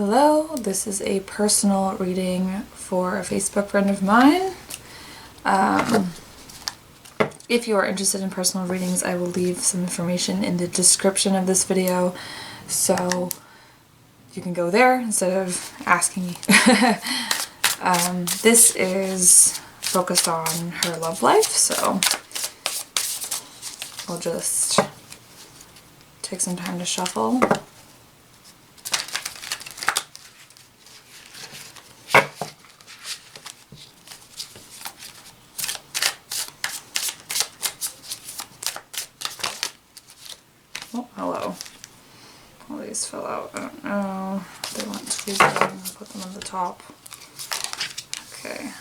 Hello, this is a personal reading for a Facebook friend of mine. If you are interested in personal readings, I will leave some information in the description of this video, so you can go there instead of asking me. This is focused on her love life, so we'll just take some time to shuffle. Oh, hello. All these fell out. I don't know if they want to use them. I'll put them on the top. Okay.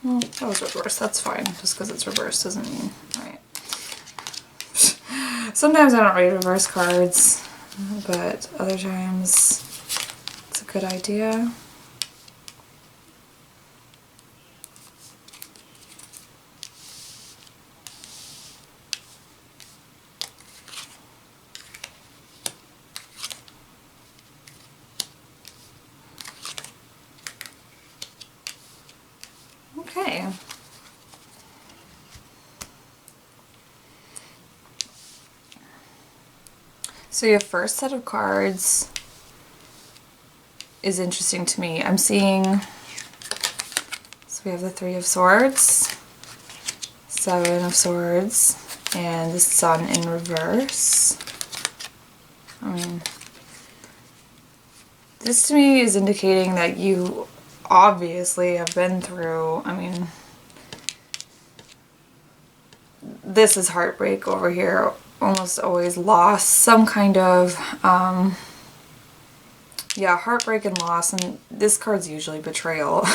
Well, that was reversed. That's fine. Just because it's reversed doesn't mean... Alright. Sometimes I don't read reverse cards, but other times it's a good idea. Okay. So your first set of cards is interesting to me. I'm seeing, so we have the Three of Swords, Seven of Swords, and the Sun in reverse. I mean, this to me is indicating that you obviously have been through, I mean, this is heartbreak over here, almost always loss, some kind of, yeah, heartbreak and loss, and this card's usually betrayal,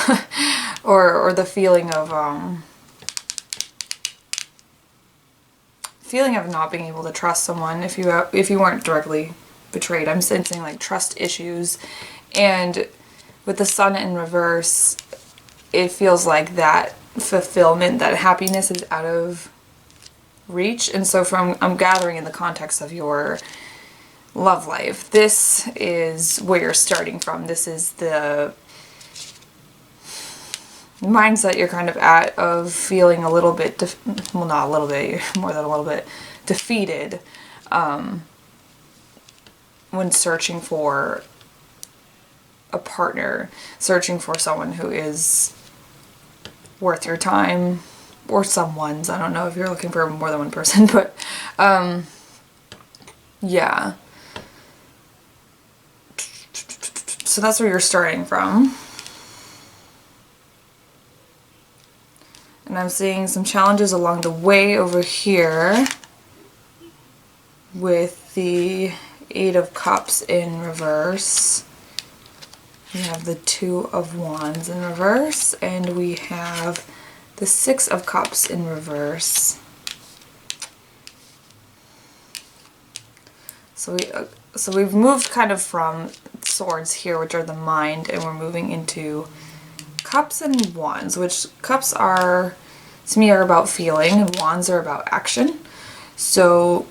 or the feeling of not being able to trust someone if you weren't directly betrayed. I'm sensing like trust issues, and with the Sun in reverse, it feels like that fulfillment, that happiness is out of reach. And so I'm gathering in the context of your love life, this is where you're starting from. This is the mindset you're kind of at, of feeling a little bit, well, not a little bit, more than a little bit defeated when searching for a partner, searching for someone who is worth your time, or someone's. I don't know if you're looking for more than one person, but yeah. So that's where you're starting from. And I'm seeing some challenges along the way over here with the Eight of Cups in reverse. We have the Two of Wands in reverse, and we have the Six of Cups in reverse. So we've moved kind of from Swords here, which are the mind, and we're moving into Cups and Wands, which Cups are, to me, are about feeling, and Wands are about action. So,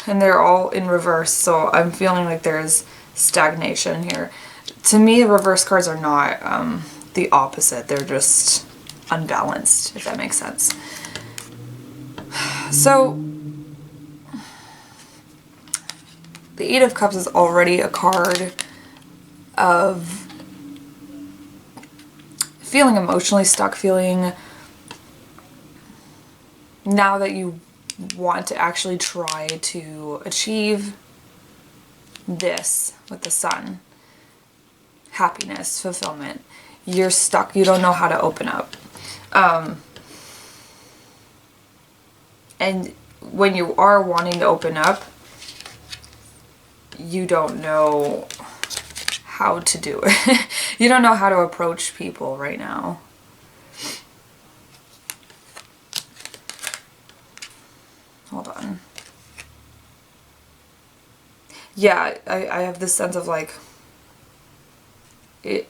and they're all in reverse, so I'm feeling like there's stagnation here. To me, reverse cards are not the opposite. They're just unbalanced, if that makes sense. So the Eight of Cups is already a card of feeling emotionally stuck, feeling now that you want to actually try to achieve this with the Sun, happiness, fulfillment. You're stuck. You don't know how to open up. And when you are wanting to open up, you don't know how to do it. You don't know how to approach people right now. Hold on. Yeah, I have this sense of like, I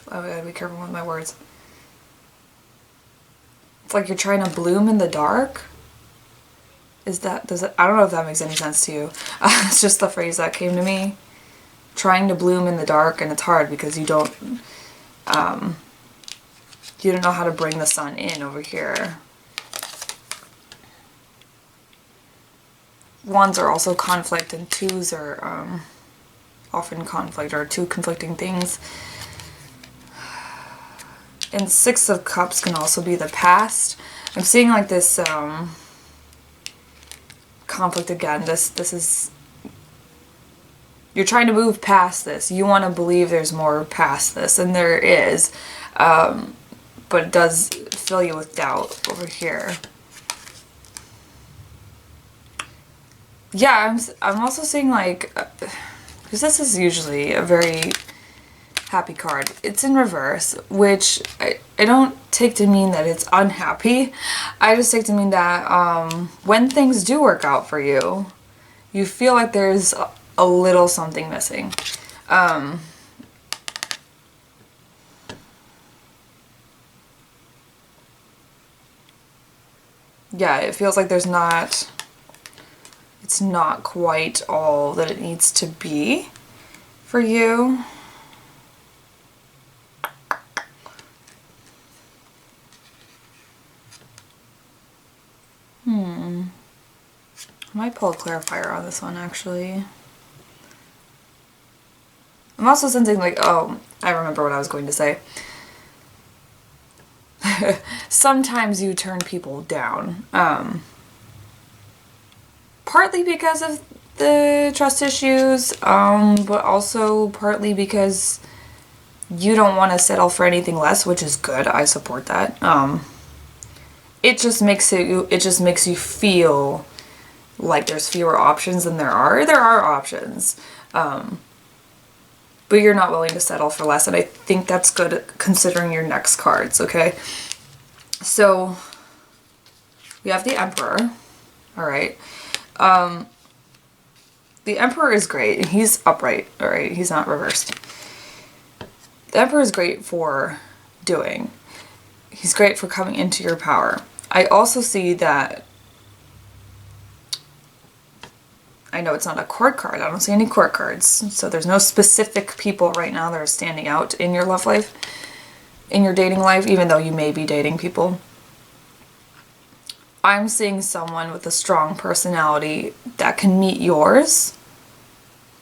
gotta be careful with my words. It's like you're trying to bloom in the dark. I don't know if that makes any sense to you. It's just the phrase that came to me. Trying to bloom in the dark, and it's hard because you don't know how to bring the sun in over here. Ones are also conflict, and twos are often conflict, or two conflicting things. And Six of Cups can also be the past. I'm seeing like this conflict again. This is, you're trying to move past this. You want to believe there's more past this, and there is, but it does fill you with doubt over here. Yeah, I'm also seeing like, because this is usually a very happy card. It's in reverse, which I don't take to mean that it's unhappy. I just take to mean that when things do work out for you, you feel like there's a little something missing. Yeah, it feels like it's not quite all that it needs to be for you. I might pull a clarifier on this one, actually. I'm also sensing like, oh, I remember what I was going to say. Sometimes you turn people down. Partly because of the trust issues, but also partly because you don't want to settle for anything less, which is good. I support that. It just makes you feel like there's fewer options than there are. There are options. But you're not willing to settle for less, and I think that's good considering your next cards, okay? So, we have the Emperor, alright. The Emperor is great. He's upright, alright? He's not reversed. The Emperor is great for doing. He's great for coming into your power. I also see that, I know it's not a court card. I don't see any court cards. So there's no specific people right now that are standing out in your love life, in your dating life, even though you may be dating people. I'm seeing someone with a strong personality that can meet yours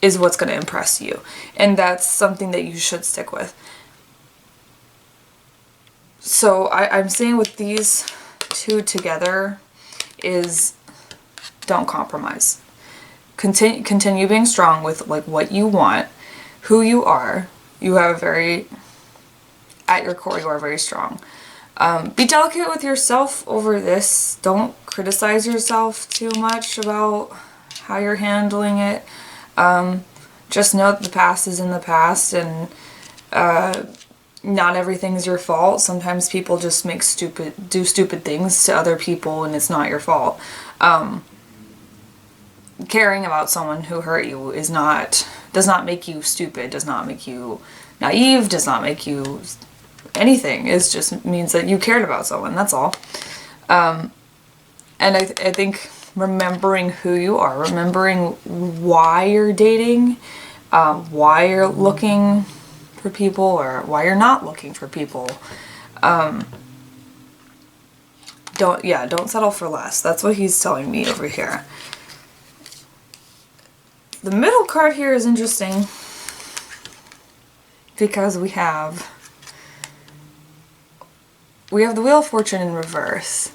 is what's going to impress you. And that's something that you should stick with. So I'm seeing with these two together is don't compromise. Continue being strong with like what you want, who you are. You have a very, at your core, you are very strong. Be delicate with yourself over this. Don't criticize yourself too much about how you're handling it. Just know that the past is in the past, and not everything's your fault. Sometimes people just do stupid things to other people, and it's not your fault. Caring about someone who hurt you does not make you stupid, does not make you naive, does not make you anything. It just means that you cared about someone, that's all. And I think remembering who you are, remembering why you're dating, why you're looking for people, or why you're not looking for people. Don't settle for less. That's what he's telling me over here. The middle card here is interesting because we have the Wheel of Fortune in reverse.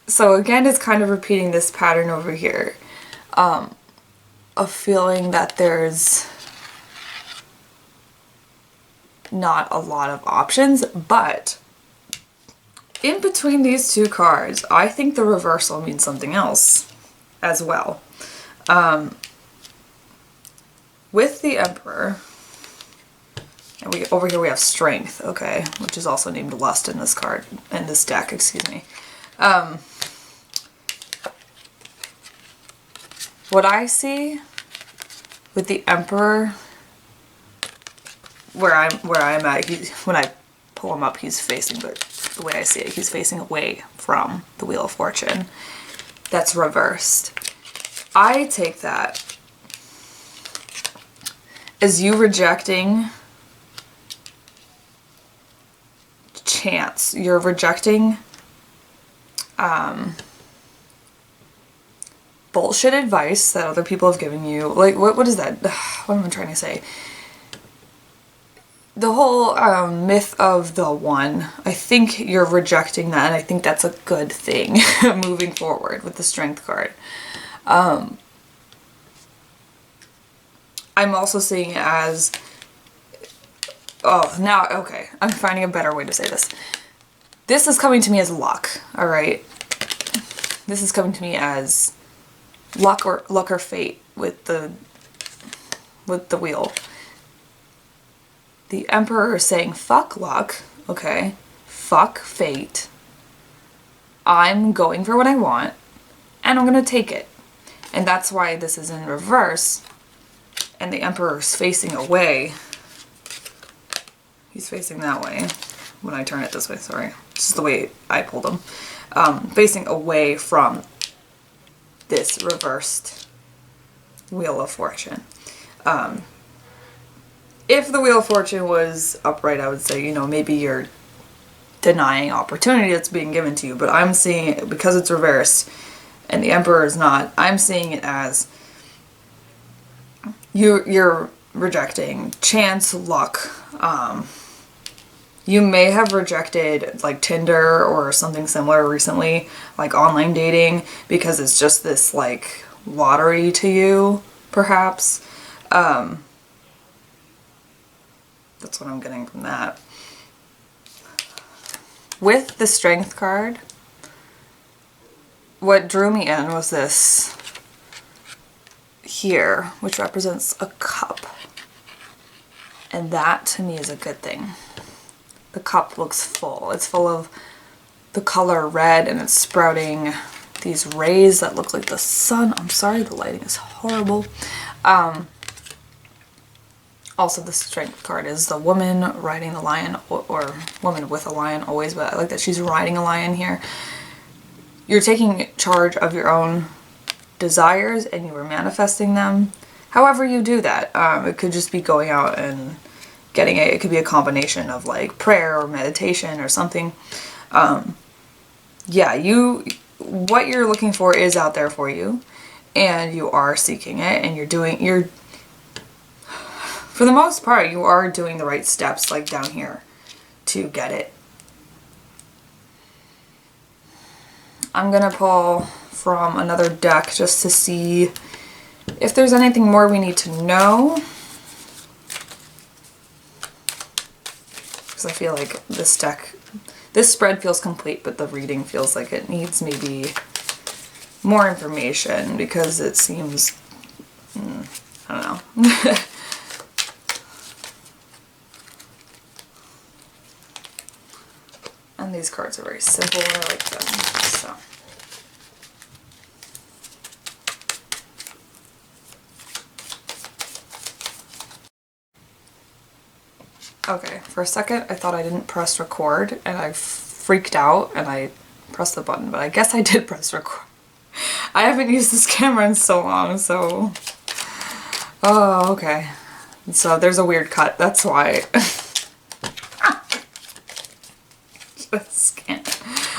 So again, it's kind of repeating this pattern over here of feeling that there's not a lot of options, but in between these two cards, I think the reversal means something else as well. With the Emperor, and over here we have Strength, okay, which is also named Lust in this card, in this deck, excuse me. What I see with the Emperor, where I'm at, when I pull him up, he's facing, but the way I see it, he's facing away from the Wheel of Fortune. That's reversed. I take that as you rejecting chance. You're rejecting bullshit advice that other people have given you. Like, what is that? What am I trying to say? The whole myth of the one. I think you're rejecting that, and I think that's a good thing moving forward with the Strength card. I'm also seeing it as, oh, now, okay, I'm finding a better way to say this. This is coming to me as luck, alright? This is coming to me as luck or fate with the wheel. The Emperor is saying, fuck luck, okay? Fuck fate. I'm going for what I want, and I'm gonna take it. And that's why this is in reverse, and the Emperor's facing away. He's facing that way. When I turn it this way, sorry. This is the way I pulled him. Facing away from this reversed Wheel of Fortune. If the Wheel of Fortune was upright, I would say, you know, maybe you're denying opportunity that's being given to you. But I'm seeing it, because it's reversed and the Emperor is not, I'm seeing it as you're rejecting chance, luck. You may have rejected like Tinder or something similar recently, like online dating, because it's just this like lottery to you, perhaps. That's what I'm getting from that. With the Strength card, what drew me in was this here, which represents a cup. And that to me is a good thing. The cup looks full. It's full of the color red, and it's sprouting these rays that look like the sun. I'm sorry, the lighting is horrible. Also, the Strength card is the woman riding the lion, or woman with a lion always, but I like that she's riding a lion here. You're taking charge of your own desires and you are manifesting them. However you do that, it could just be going out and getting it. It could be a combination of like prayer or meditation or something. Yeah, what you're looking for is out there for you, and you are seeking it, and for the most part, you are doing the right steps, like down here, to get it. I'm gonna pull from another deck just to see if there's anything more we need to know. Because I feel like this spread feels complete, but the reading feels like it needs maybe more information, because it seems, I don't know. And these cards are very simple, and I like them, so. Okay, for a second I thought I didn't press record, and I freaked out and I pressed the button, but I guess I did press record. I haven't used this camera in so long, so. Oh, okay. So there's a weird cut, that's why.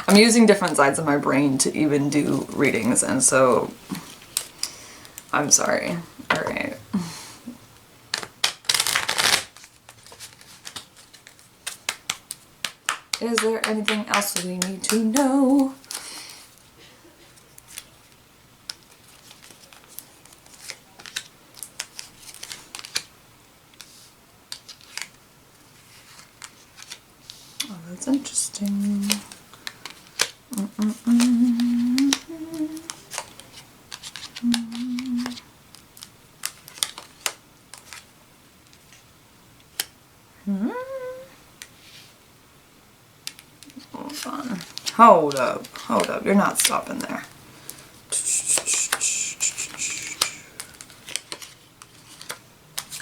I'm using different sides of my brain to even do readings, and so I'm sorry. Alright. Is there anything else we need to know? Oh, that's interesting. Hold up, you're not stopping there.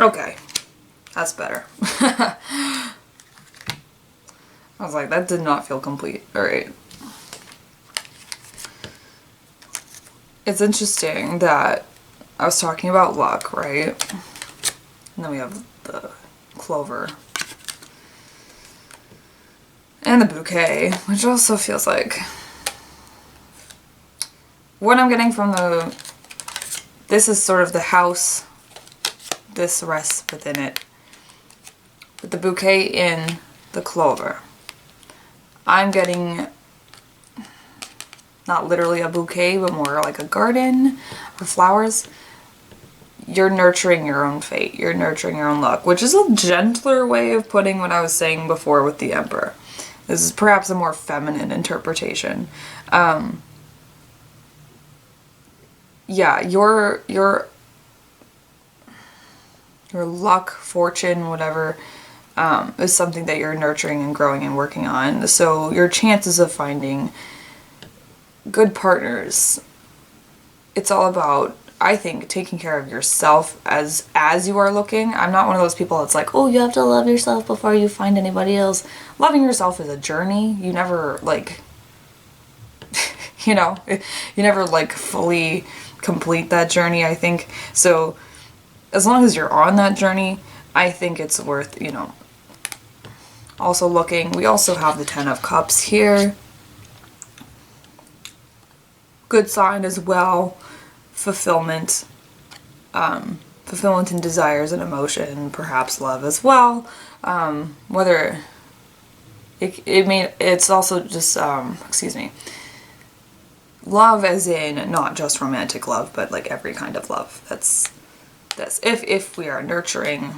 Okay, that's better. I was like, that did not feel complete. Alright. It's interesting that I was talking about luck, right? And then we have the clover. And the bouquet, which also feels like... What I'm getting from the... This is sort of the house. This rests within it. With the bouquet in the clover. I'm getting... Not literally a bouquet, but more like a garden or flowers. You're nurturing your own fate. You're nurturing your own luck, which is a gentler way of putting what I was saying before with the Emperor. This is perhaps a more feminine interpretation. Yeah, your luck, fortune, whatever, is something that you're nurturing and growing and working on. So your chances of finding good partners, it's all about, I think, taking care of yourself as you are looking. I'm not one of those people that's like, oh, you have to love yourself before you find anybody else. Loving yourself is a journey. You never, like, you know, you never, like, fully complete that journey, I think. So as long as you're on that journey, I think it's worth, you know, also looking. We also have the 10 of Cups here. Good sign as well. Fulfillment. Fulfillment in desires and emotion, perhaps love as well. Whether it's also just, excuse me, love as in not just romantic love, but like every kind of love. That's if we are nurturing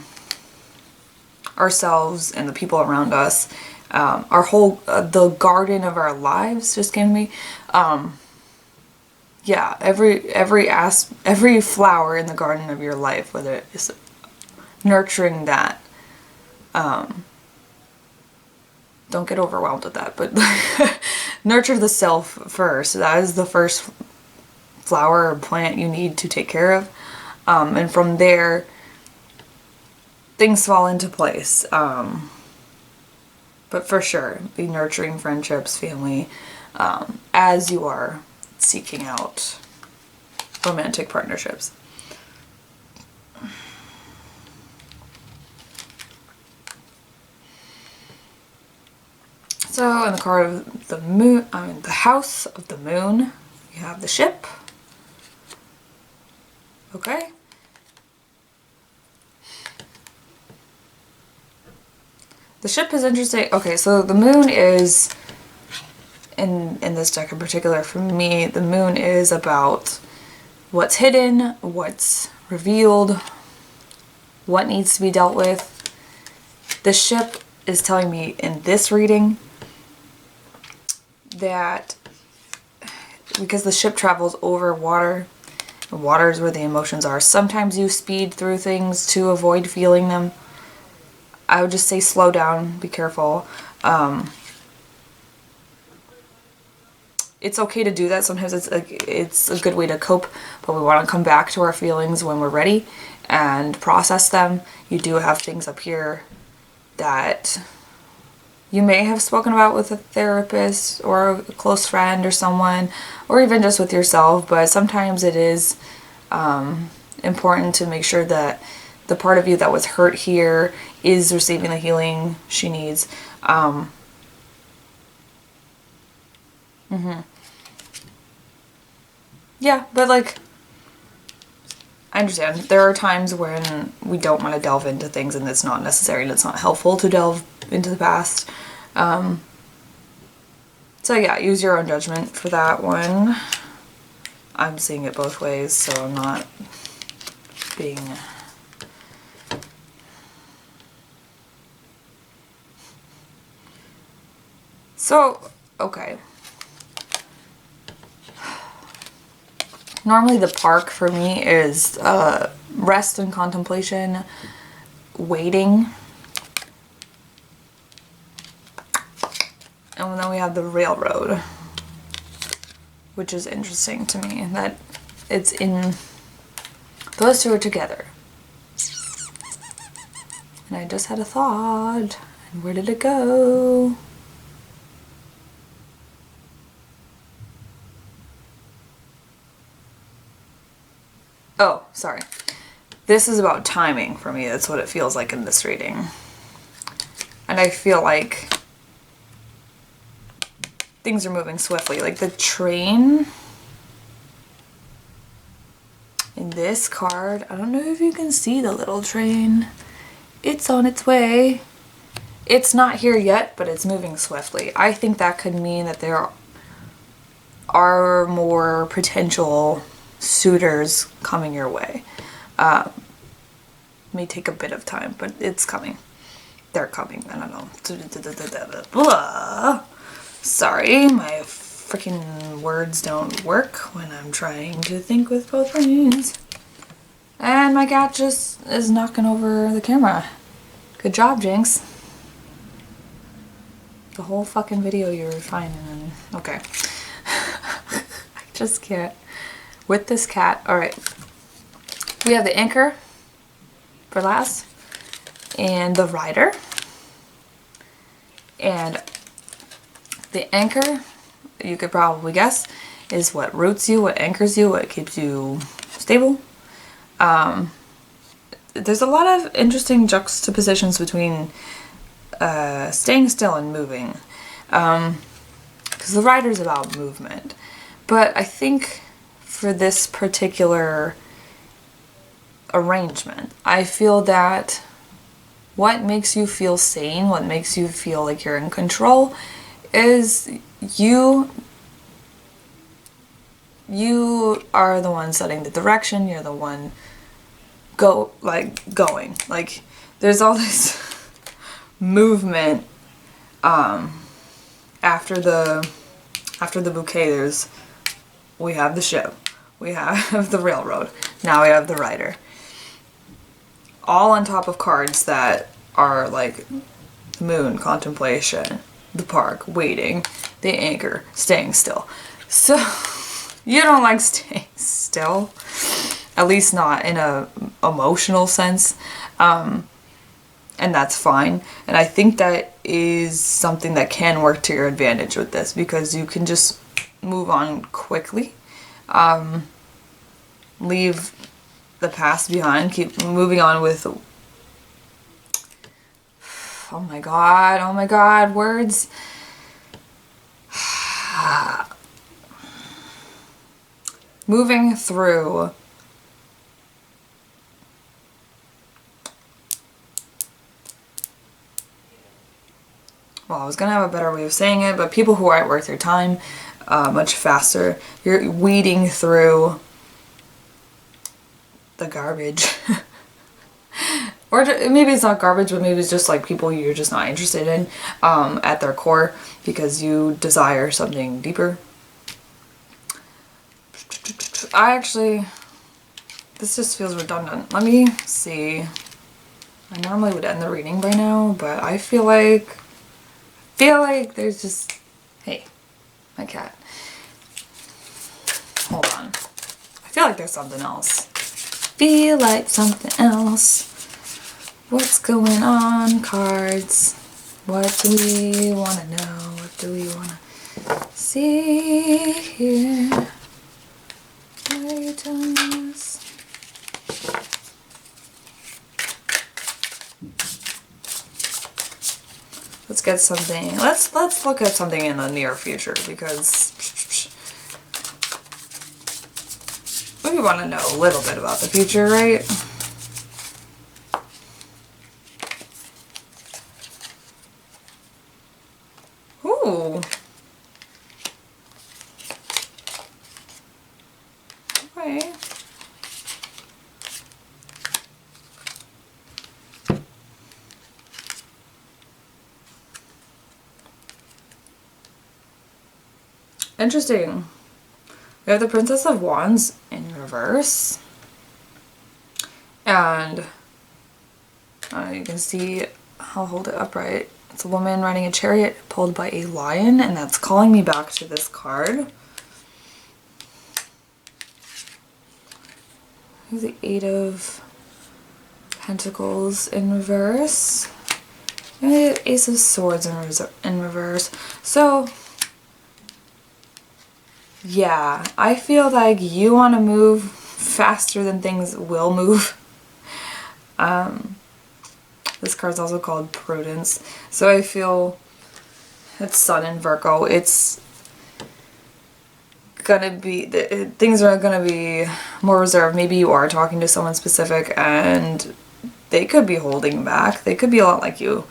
ourselves and the people around us, our whole, the garden of our lives just came to me. Yeah, every flower in the garden of your life, whether it's nurturing that, don't get overwhelmed with that, but nurture the self first. That is the first flower or plant you need to take care of. And from there, things fall into place. But for sure, be nurturing friendships, family, as you are seeking out romantic partnerships. So in the card of the moon, the house of the moon, you have the ship. Okay. The ship is interesting. Okay, so the moon is, in this deck in particular, for me, the moon is about what's hidden, what's revealed, what needs to be dealt with. The ship is telling me in this reading that because the ship travels over water, and water is where the emotions are, sometimes you speed through things to avoid feeling them. I would just say slow down, be careful. It's okay to do that. Sometimes it's a good way to cope, but we want to come back to our feelings when we're ready and process them. You do have things up here that you may have spoken about with a therapist or a close friend or someone, or even just with yourself, but sometimes it is important to make sure that the part of you that was hurt here is receiving the healing she needs. Yeah, but like, I understand. There are times when we don't want to delve into things and it's not necessary and it's not helpful to delve into the past. So yeah, use your own judgment for that one. I'm seeing it both ways, so I'm not being... So, okay. Normally the park for me is rest and contemplation, waiting. And then we have the railroad, which is interesting to me that it's in, those two are together. And I just had a thought, and where did it go? Oh, sorry. This is about timing for me. That's what it feels like in this reading. And I feel like things are moving swiftly. Like the train in this card, I don't know if you can see the little train. It's on its way. It's not here yet, but it's moving swiftly. I think that could mean that there are more potential suitors coming your way. May take a bit of time, but it's coming. They're coming. I don't know. Blah. Sorry, my freaking words don't work when I'm trying to think with both brains. And my cat just is knocking over the camera. Good job, Jinx. The whole fucking video you were fine and okay. I just can't. With this cat. Alright. We have the anchor for last. And the rider. And the anchor, you could probably guess, is what roots you, what anchors you, what keeps you stable. There's a lot of interesting juxtapositions between staying still and moving. Because the rider's about movement. But I think for this particular arrangement, I feel that what makes you feel sane, what makes you feel like you're in control, is you are the one setting the direction, you're the one going. Like there's all this movement after the bouquet. We have the ship, we have the railroad, now we have the rider. All on top of cards that are like moon, contemplation, the park, waiting, the anchor, staying still. So you don't like staying still, at least not in a emotional sense, and that's fine. And I think that is something that can work to your advantage with this, because you can just move on quickly, leave the past behind, keep moving on with, oh my god, words. Moving through well, I was gonna have a better way of saying it, but people who aren't worth your time much faster. You're weeding through the garbage. Or maybe it's not garbage, but maybe it's just like people you're just not interested in at their core, because you desire something deeper. This just feels redundant. Let me see. I normally would end the reading by now, but I feel like there's just, hey, my cat. Hold on. I feel like there's something else. Feel like something else. What's going on, cards? What do we want to know? What do we want to see here? What are you telling us? Let's get something. Let's look at something in the near future, because we want to know a little bit about the future, right? Ooh. Okay. Interesting. We have the Princess of Wands in reverse. And you can see, I'll hold it upright. It's a woman riding a chariot pulled by a lion, and that's calling me back to this card. Here's the Eight of Pentacles in reverse. And the Ace of Swords in reverse. So yeah, I feel like you want to move faster than things will move. This card's also called Prudence. So I feel it's Sun in Virgo. It's gonna be, things are gonna be more reserved. Maybe you are talking to someone specific and they could be holding back. They could be a lot like you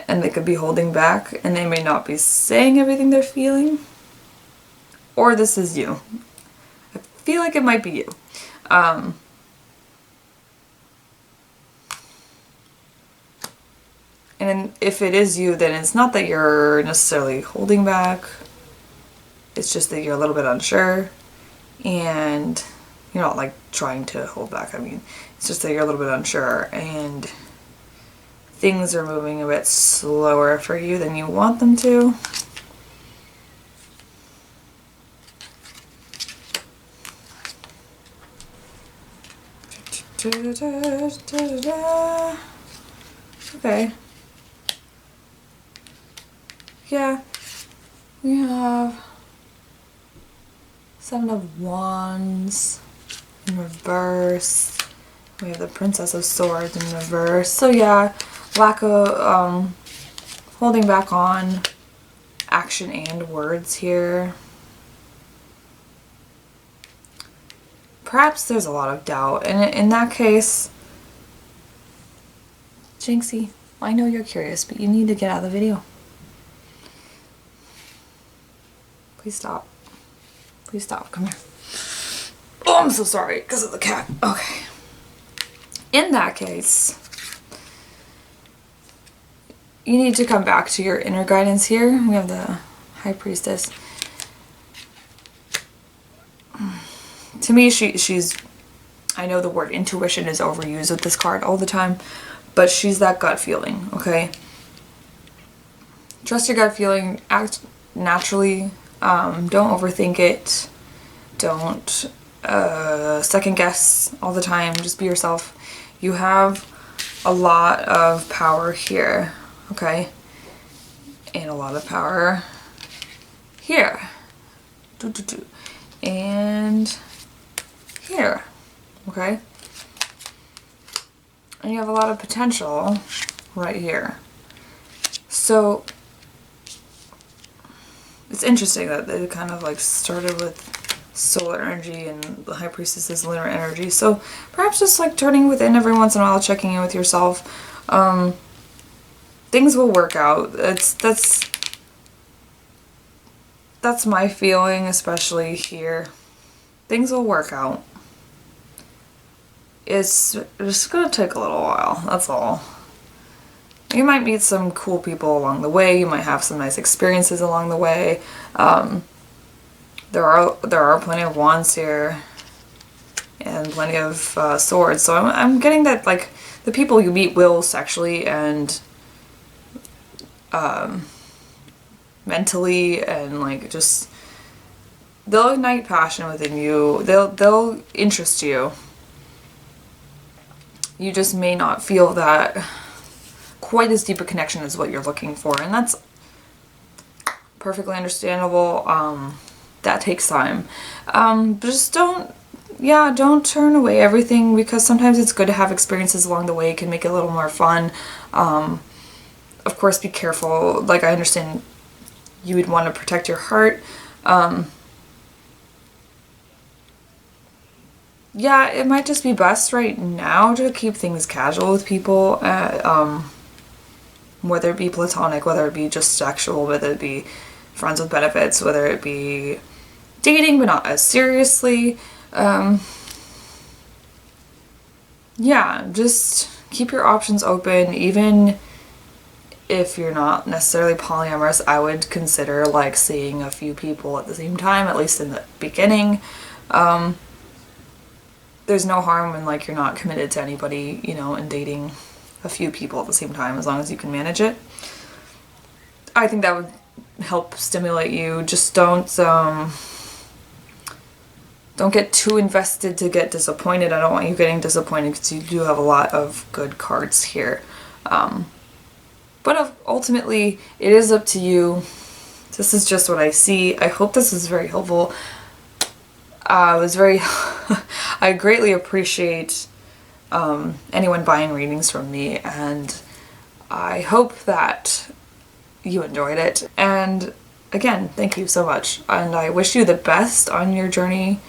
and they could be holding back and they may not be saying everything they're feeling. Or this is you. I feel like it might be you. And if it is you, then it's not that you're necessarily holding back. It's just that you're a little bit unsure. And you're not like trying to hold back. I mean, it's just that you're a little bit unsure. And things are moving a bit slower for you than you want them to. Okay. Yeah, we have 7 of Wands in reverse. We have the Princess of Swords in reverse. So yeah, lack of holding back on action and words here. Perhaps there's a lot of doubt, and in that case, Jinxie, I know you're curious, but you need to get out of the video. Please stop. Please stop. Come here. Oh, I'm so sorry because of the cat. Okay. In that case, you need to come back to your inner guidance here. We have the High Priestess. To me, she's, I know the word intuition is overused with this card all the time, but she's that gut feeling, okay? Trust your gut feeling, act naturally, don't overthink it, don't second guess all the time, just be yourself. You have a lot of power here, okay? And a lot of power here. And here, okay? And you have a lot of potential right here. So it's interesting that they kind of like started with solar energy and the High Priestess is lunar energy. So perhaps just like turning within every once in a while, checking in with yourself. Things will work out. That's my feeling, especially here. Things will work out. It's just gonna take a little while, that's all. You might meet some cool people along the way, you might have some nice experiences along the way. There are plenty of wands here and plenty of swords, so I'm getting that like the people you meet will sexually and mentally and like just they'll ignite passion within you. They'll interest you. You just may not feel that quite as deep a connection as what you're looking for, and that's perfectly understandable. That takes time. But just don't turn away everything, because sometimes it's good to have experiences along the way. It can make it a little more fun. Of course, be careful. Like, I understand you would want to protect your heart. Yeah, it might just be best right now to keep things casual with people, whether it be platonic, whether it be just sexual, whether it be friends with benefits, whether it be dating but not as seriously. Yeah, just keep your options open. Even if you're not necessarily polyamorous, I would consider like seeing a few people at the same time, at least in the beginning. There's no harm when like you're not committed to anybody, you know, and dating a few people at the same time, as long as you can manage it. I think that would help stimulate you. Just don't get too invested to get disappointed. I don't want you getting disappointed, because you do have a lot of good cards here. But ultimately, it is up to you. This is just what I see. I hope this is very helpful. I was very, I greatly appreciate anyone buying readings from me, and I hope that you enjoyed it. And again, thank you so much, and I wish you the best on your journey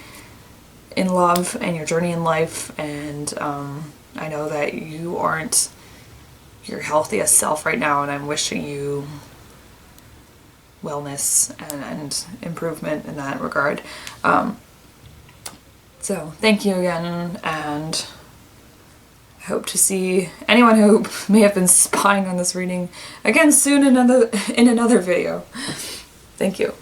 in love and your journey in life. And I know that you aren't your healthiest self right now, and I'm wishing you wellness and improvement in that regard. So thank you again, and I hope to see anyone who may have been spying on this reading again soon in another video. Thank you.